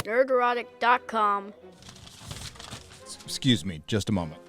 Nerdrotic.com. Excuse me, just a moment.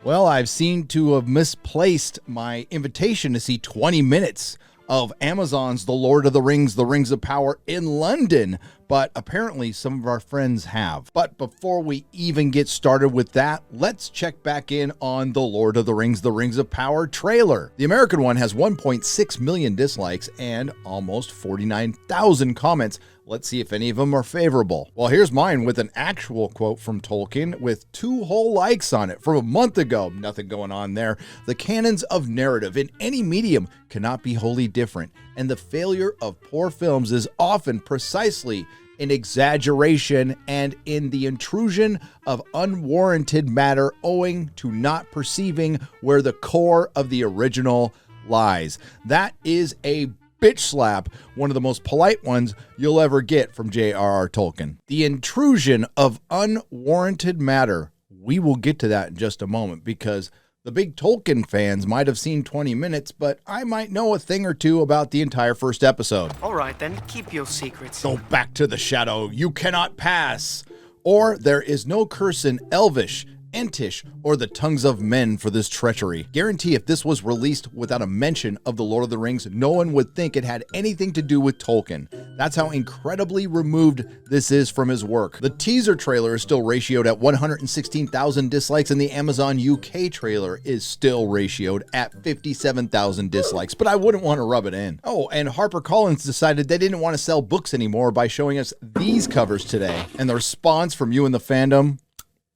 Well, I've seemed to have misplaced my invitation to see 20 minutes of Amazon's The Lord of the Rings of Power in London, but apparently some of our friends have. But before we even get started with that, let's check back in on The Lord of the Rings of Power trailer. The American one has 1.6 million dislikes and almost 49,000 comments. Let's see if any of them are favorable. Well, here's mine with an actual quote from Tolkien with 2 whole likes on it from a month ago. Nothing going on there. The canons of narrative in any medium cannot be wholly different, and the failure of poor films is often precisely in exaggeration and in the intrusion of unwarranted matter owing to not perceiving where the core of the original lies. That is a bitch slap, one of the most polite ones you'll ever get from J.R.R. Tolkien. The intrusion of unwarranted matter. We will get to that in just a moment because the big Tolkien fans might have seen 20 minutes, but I might know a thing or two about the entire first episode. All right, then, keep your secrets. Go back to the shadow. You cannot pass. Or there is no curse in Elvish, Entish, or the tongues of men for this treachery. Guarantee if this was released without a mention of the Lord of the Rings, no one would think it had anything to do with Tolkien. That's how incredibly removed this is from his work. The teaser trailer is still ratioed at 116,000 dislikes, and the Amazon UK trailer is still ratioed at 57,000 dislikes, but I wouldn't want to rub it in. Oh, and HarperCollins decided they didn't want to sell books anymore by showing us these covers today, and the response from you in the fandom,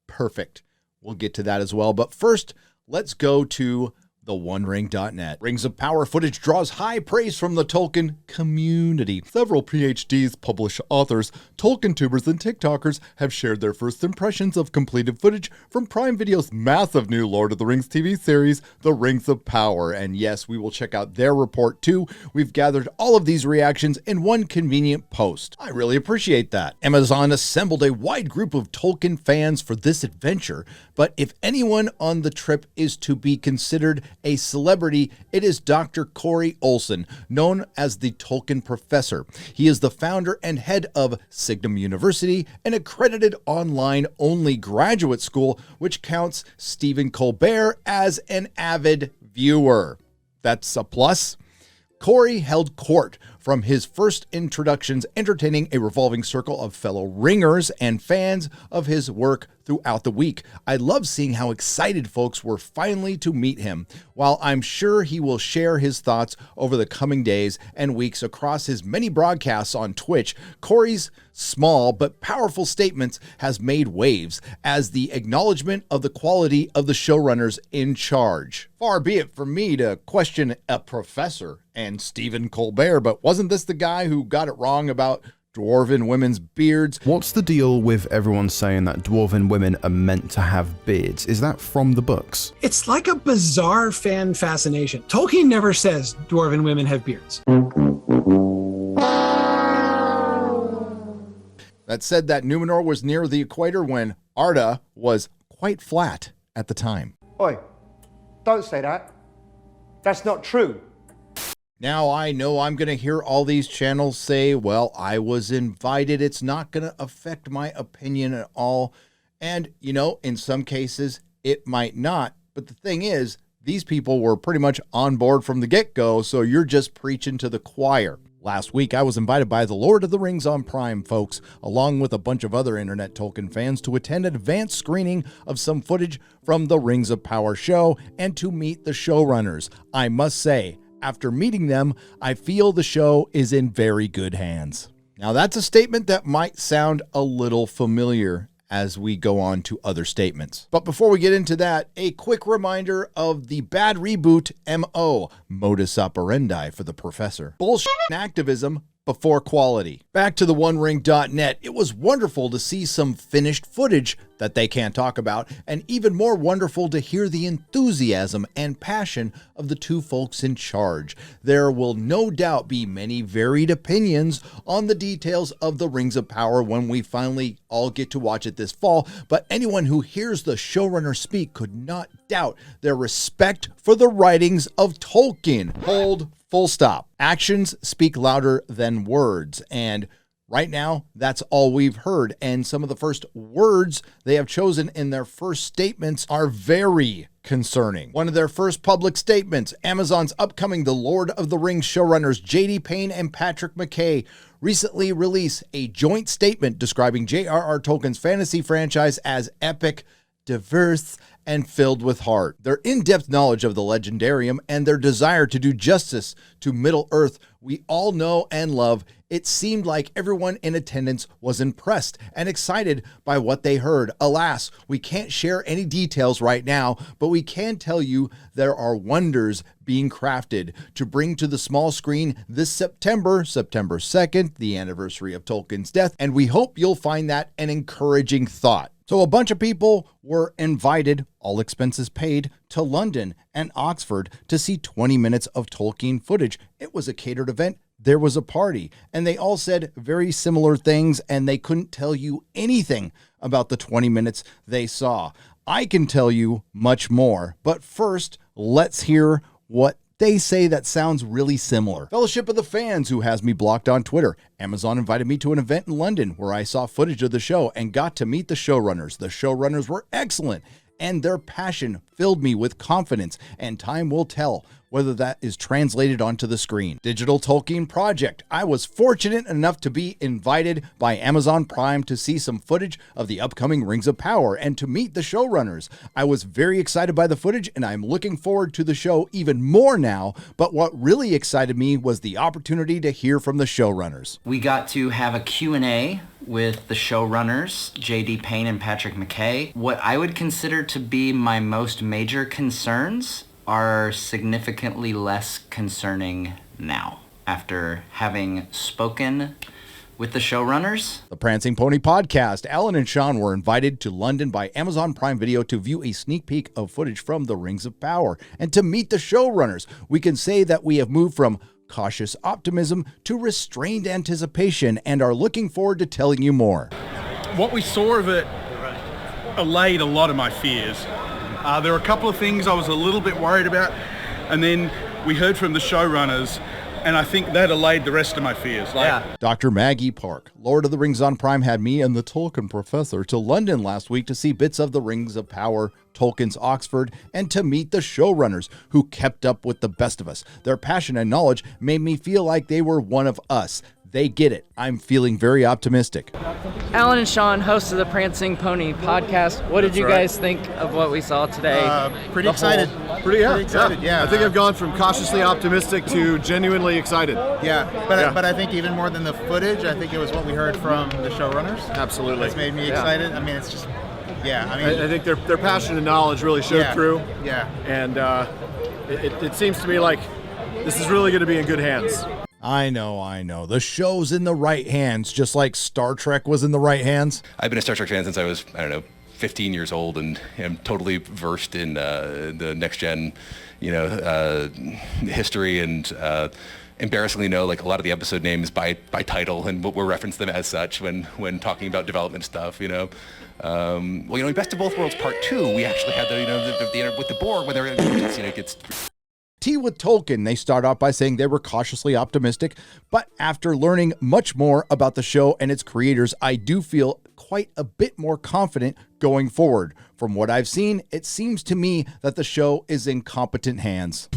perfect. We'll get to that as well. But first, let's go to theonering.net. Rings of Power footage draws high praise from the Tolkien community. Several PhDs, published authors, Tolkien tubers, and TikTokers have shared their first impressions of completed footage from Prime Video's massive new Lord of the Rings TV series, The Rings of Power. And yes, we will check out their report too. We've gathered all of these reactions in one convenient post. I really appreciate that. Amazon assembled a wide group of Tolkien fans for this adventure, but if anyone on the trip is to be considered a celebrity, it is Dr. Corey Olsen, known as the Tolkien Professor. He is the founder and head of Signum University, an accredited online-only graduate school, which counts Stephen Colbert as an avid viewer. That's a plus. Corey held court from his first introductions, entertaining a revolving circle of fellow ringers and fans of his work throughout the week. I love seeing how excited folks were finally to meet him. While I'm sure he will share his thoughts over the coming days and weeks across his many broadcasts on Twitch, Corey's small but powerful statements has made waves as the acknowledgement of the quality of the showrunners in charge. Far be it from me to question a professor and Stephen Colbert, but wasn't this the guy who got it wrong about dwarven women's beards? What's the deal with everyone saying that dwarven women are meant to have beards? Is that from the books? It's like a bizarre fan fascination. Tolkien never says dwarven women have beards. That said that Numenor was near the equator when Arda was quite flat at the time. Oi, don't say that. That's not true. Now, I know I'm going to hear all these channels say, well, I was invited. It's not going to affect my opinion at all. And, you know, in some cases, it might not. But the thing is, these people were pretty much on board from the get-go, so you're just preaching to the choir. Last week, I was invited by the Lord of the Rings on Prime folks, along with a bunch of other internet Tolkien fans, to attend an advanced screening of some footage from the Rings of Power show and to meet the showrunners. I must say, after meeting them, I feel the show is in very good hands. Now, that's a statement that might sound a little familiar as we go on to other statements. But before we get into that, a quick reminder of the bad reboot MO, modus operandi for the professor. Bullshit and activism before quality. Back to the OneRing.net. It was wonderful to see some finished footage that they can't talk about, and even more wonderful to hear the enthusiasm and passion of the two folks in charge. There will no doubt be many varied opinions on the details of the Rings of Power when we finally all get to watch it this fall, but anyone who hears the showrunner speak could not doubt their respect for the writings of Tolkien. Hold, full stop. Actions speak louder than words, and right now, that's all we've heard, and some of the first words they have chosen in their first statements are very concerning. One of their first public statements, Amazon's upcoming The Lord of the Rings showrunners J.D. Payne and Patrick McKay recently released a joint statement describing J.R.R. Tolkien's fantasy franchise as epic, diverse, and filled with heart. Their in-depth knowledge of the legendarium and their desire to do justice to Middle-earth we all know and love. It seemed like everyone in attendance was impressed and excited by what they heard. Alas, we can't share any details right now, but we can tell you there are wonders being crafted to bring to the small screen this September 2nd, the anniversary of Tolkien's death, and we hope you'll find that an encouraging thought. So a bunch of people were invited, all expenses paid, to London and Oxford to see 20 minutes of Tolkien footage. It was a catered event. There was a party, and they all said very similar things, and they couldn't tell you anything about the 20 minutes they saw. I can tell you much more, but first, let's hear what they say that sounds really similar. Fellowship of the Fans, who has me blocked on Twitter. Amazon invited me to an event in London where I saw footage of the show and got to meet the showrunners. The showrunners were excellent, and their passion filled me with confidence, and time will tell whether that is translated onto the screen. Digital Tolkien Project. I was fortunate enough to be invited by Amazon Prime to see some footage of the upcoming Rings of Power and to meet the showrunners. I was very excited by the footage, and I'm looking forward to the show even more now, but what really excited me was the opportunity to hear from the showrunners. We got to have a Q&A with the showrunners, J.D. Payne and Patrick McKay. What I would consider to be my most major concerns are significantly less concerning now, after having spoken with the showrunners. The Prancing Pony Podcast. Alan and Sean were invited to London by Amazon Prime Video to view a sneak peek of footage from the Rings of Power and to meet the showrunners. We can say that we have moved from cautious optimism to restrained anticipation and are looking forward to telling you more. What we saw of it allayed a lot of my fears. There were a couple of things I was a little bit worried about, and then we heard from the showrunners, and I think that allayed the rest of my fears. Dr. Maggie Park, Lord of the Rings on Prime, had me and the Tolkien professor to London last week to see bits of the Rings of Power, Tolkien's Oxford, and to meet the showrunners who kept up with the best of us. Their passion and knowledge made me feel like they were one of us. They get it. I'm feeling very optimistic. Alan and Sean, hosts of the Prancing Pony Podcast. What did you guys think of what we saw today? Pretty excited. Pretty excited, yeah. I think I've gone from cautiously optimistic to genuinely excited. But I think even more than the footage, I think it was what we heard from the showrunners. Absolutely. It's made me excited. I mean, it's just, I think their passion and knowledge really showed through. Yeah. And it seems to me like this is really going to be in good hands. I know. The show's in the right hands, just like Star Trek was in the right hands. I've been a Star Trek fan since I was, 15 years old, and am totally versed in the next gen, history, and embarrassingly know like a lot of the episode names by title, and we'll reference them as such when talking about development stuff. Best of Both Worlds Part 2, we actually had the with the Borg when it gets. Tea with Tolkien, they start off by saying they were cautiously optimistic, but after learning much more about the show and its creators, I do feel quite a bit more confident going forward. From what I've seen, it seems to me that the show is in competent hands.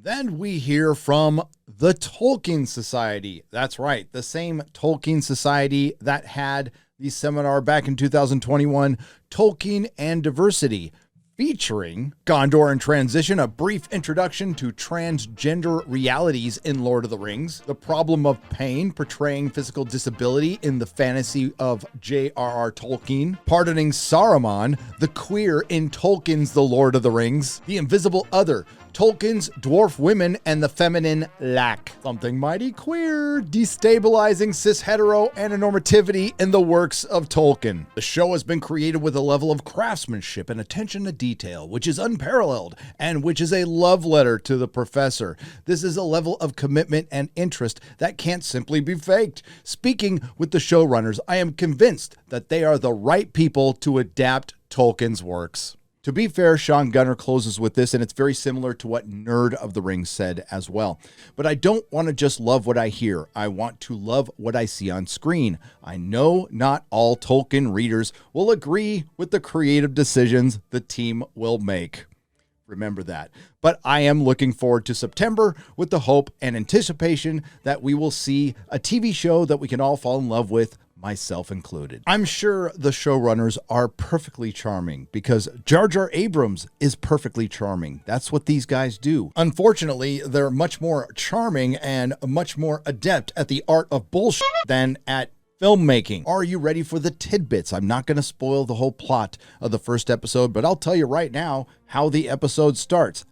Then we hear from the Tolkien Society. That's right, the same Tolkien Society that had the seminar back in 2021, Tolkien and Diversity. featuring Gondor in Transition, a brief introduction to transgender realities in Lord of the Rings, the problem of pain, portraying physical disability in the fantasy of J.R.R. Tolkien, pardoning Saruman, the queer in Tolkien's The Lord of the Rings, the invisible other, Tolkien's dwarf women and the feminine lack. Something mighty queer, destabilizing cis-hetero heteronormativity in the works of Tolkien. The show has been created with a level of craftsmanship and attention to detail, which is unparalleled and which is a love letter to the professor. This is a level of commitment and interest that can't simply be faked. Speaking with the showrunners, I am convinced that they are the right people to adapt Tolkien's works. To be fair, Sean Gunner closes with this, and it's very similar to what Nerd of the Rings said as well. But I don't want to just love what I hear. I want to love what I see on screen. I know not all Tolkien readers will agree with the creative decisions the team will make. Remember that. But I am looking forward to September with the hope and anticipation that we will see a TV show that we can all fall in love with, myself included. I'm sure the showrunners are perfectly charming because Jar Jar Abrams is perfectly charming. That's what these guys do. Unfortunately, they're much more charming and much more adept at the art of bullshit than at filmmaking. Are you ready for the tidbits? I'm not going to spoil the whole plot of the first episode, but I'll tell you right now how the episode starts.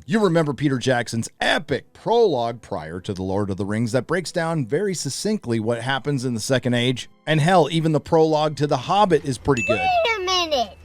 You remember Peter Jackson's epic prologue prior to The Lord of the Rings that breaks down very succinctly what happens in the Second Age. And hell, even the prologue to The Hobbit is pretty good. Wait a minute.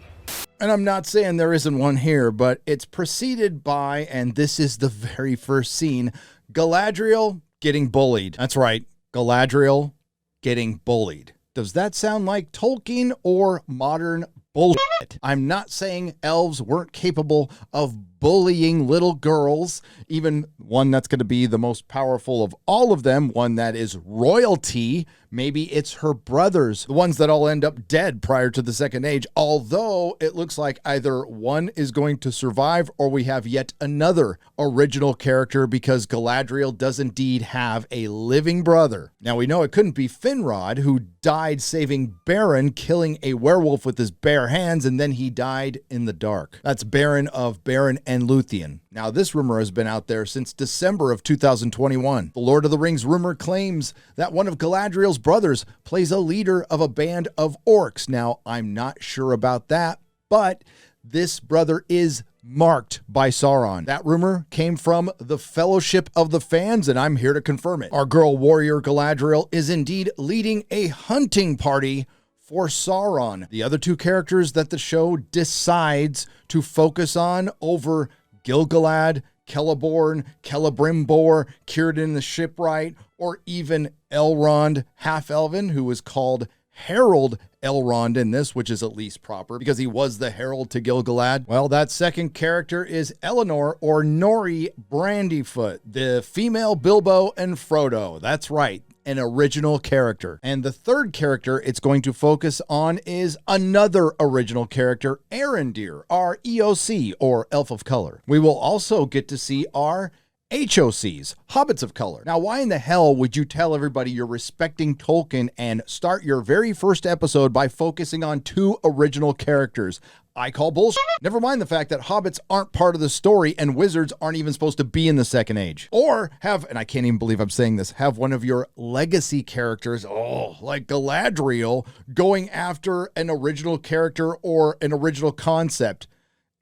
And I'm not saying there isn't one here, but it's preceded by, and this is the very first scene, Galadriel getting bullied. That's right, Galadriel getting bullied. Does that sound like Tolkien or modern bullshit? I'm not saying elves weren't capable of bullying little girls, even one that's going to be the most powerful of all of them, one that is royalty. Maybe it's her brothers, the ones that all end up dead prior to the Second Age, although it looks like either one is going to survive or we have yet another original character because Galadriel does indeed have a living brother. Now we know it couldn't be Finrod, who died saving Beren, killing a werewolf with his bare hands, and then he died in the dark. That's Beren of Beren and Luthien. Now, this rumor has been out there since December of 2021. The Lord of the Rings rumor claims that one of Galadriel's brothers plays a leader of a band of orcs. Now, I'm not sure about that, but this brother is marked by Sauron. That rumor came from the Fellowship of the Fans, and I'm here to confirm it. Our girl warrior Galadriel is indeed leading a hunting party for Sauron. The other two characters that the show decides to focus on over Gil-galad, Celeborn, Celebrimbor, Círdan the Shipwright, or even Elrond Half-Elven, who is called Harold Elrond in this, which is at least proper because he was the herald to Gil-galad. Well, that second character is Eleanor or Nori Brandyfoot, the female Bilbo and Frodo. That's right, an original character. And the third character it's going to focus on is another original character, Arondir, our EOC, or Elf of Color. We will also get to see our HOCs, Hobbits of Color. Now, why in the hell would you tell everybody you're respecting Tolkien and start your very first episode by focusing on two original characters? I call bullshit. Never mind the fact that hobbits aren't part of the story and wizards aren't even supposed to be in the Second Age. Or have, and I can't even believe I'm saying this, have one of your legacy characters, like Galadriel, going after an original character or an original concept.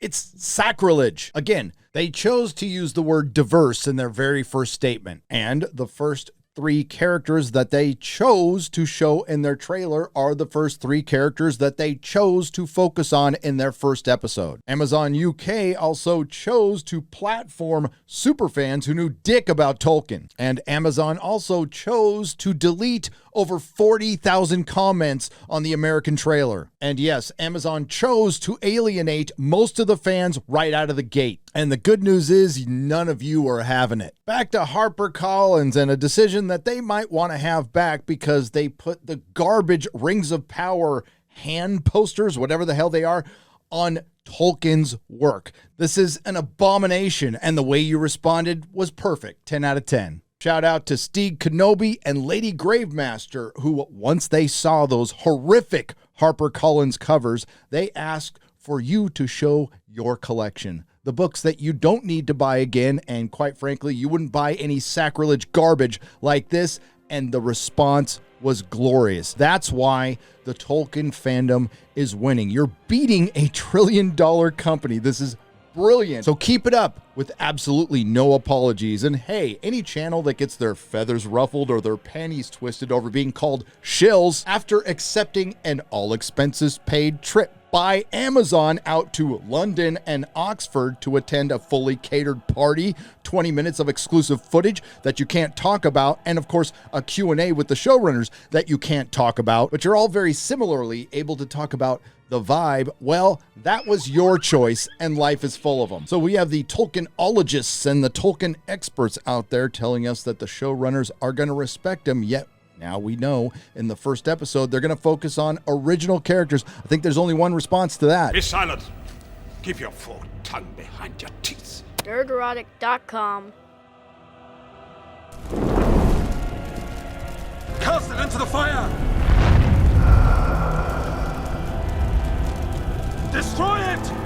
It's sacrilege. Again, they chose to use the word diverse in their very first statement. And the first three characters that they chose to show in their trailer are the first three characters that they chose to focus on in their first episode. Amazon UK also chose to platform superfans who knew dick about Tolkien. And Amazon also chose to delete over 40,000 comments on the American trailer. And yes, Amazon chose to alienate most of the fans right out of the gate. And the good news is none of you are having it. Back to HarperCollins and a decision that they might want to have back because they put the garbage Rings of Power hand posters, whatever the hell they are, on Tolkien's work. This is an abomination, and the way you responded was perfect. 10 out of 10. Shout out to Steve Kenobi and Lady Gravemaster, who once they saw those horrific HarperCollins covers, they asked for you to show your collection. The books that you don't need to buy again, and quite frankly, you wouldn't buy any sacrilege garbage like this, and the response was glorious. That's why the Tolkien fandom is winning. You're beating a $1 trillion company. This is brilliant. So keep it up with absolutely no apologies. And hey, any channel that gets their feathers ruffled or their panties twisted over being called shills after accepting an all expenses paid trip by Amazon out to London and Oxford to attend a fully catered party, 20 minutes of exclusive footage that you can't talk about, and of course a Q&A with the showrunners that you can't talk about, but you're all very similarly able to talk about the vibe. Well, that was your choice, and life is full of them. So we have the Tolkienologists and the Tolkien experts out there telling us that the showrunners are going to respect them, yet now we know in the first episode they're going to focus on original characters. I think there's only one response to that. Be silent. Keep your forked tongue behind your teeth. Nerdrotic.com. Cast it into the fire! Destroy it!